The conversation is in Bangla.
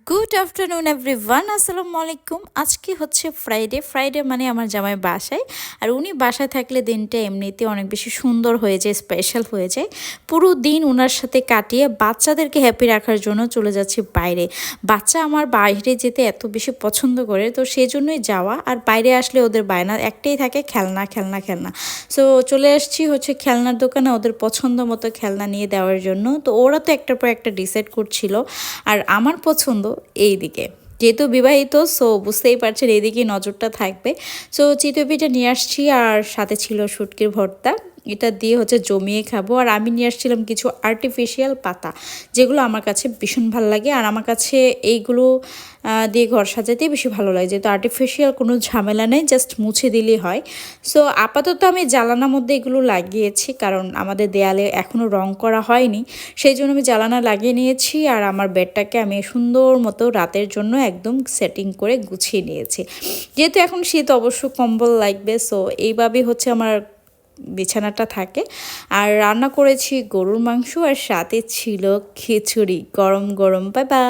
গুড আফটারনুন এভরিওয়ান, আসসালামু আলাইকুম। আজকে হচ্ছে ফ্রাইডে মানে আমার জামাই বাসায়। আর উনি বাসায় থাকলে দিনটা এমনিতে অনেক বেশি সুন্দর হয়ে যায়, স্পেশাল হয়ে যায়। পুরো দিন ওনার সাথে কাটিয়ে বাচ্চাদেরকে হ্যাপি রাখার জন্য চলে যাচ্ছি বাইরে। বাচ্চা আমার বাইরে যেতে এত বেশি পছন্দ করে, তো সেই জন্যই যাওয়া। আর বাইরে আসলে ওদের বায়না একটাই থাকে, খেলনা খেলনা খেলনা। সো চলে আসছি হচ্ছে খেলনার দোকানে ওদের পছন্দ মতো খেলনা নিয়ে দেওয়ার জন্য। তো ওরা তো একটার পর একটা ডিসাইড করছিল, আর আমার পছন্দ এই দিকে। যেহেতু বিবাহিত, সো বুঝতেই পারছেন এইদিকেই নজরটা থাকবে। সো চিতই পিঠা নিয়ে আসছি, আর সাথে ছিল শুটকির ভর্তা। এটা দিয়ে হচ্ছে জমিয়ে খাবো। আর আমি নিয়ে আসছিলাম কিছু আর্টিফিশিয়াল পাতা, যেগুলো আমার কাছে ভীষণ ভালো লাগে। আর আমার কাছে এইগুলো দিয়ে ঘর সাজাতেই বেশি ভালো লাগে, যেহেতু আর্টিফিশিয়াল কোনো ঝামেলা নেই, জাস্ট মুছে দিলেই হয়। সো আপাতত আমি জানালার মধ্যে এগুলো লাগিয়েছি, কারণ আমাদের দেয়ালে এখনও রং করা হয়নি, সেই জন্য আমি জানালা লাগিয়ে নিয়েছি। আর আমার বেডটাকে আমি সুন্দর মতো রাতের জন্য একদম সেটিং করে গুছিয়ে নিয়েছি। যেহেতু এখন শীত, অবশ্য কম্বল লাগবে, সো এইভাবেই হচ্ছে আমার বিছানাটা থাকে। আর রান্না করেছি গরুর মাংস, আর সাথে ছিল খিচুড়ি গরম গরম। Bye bye.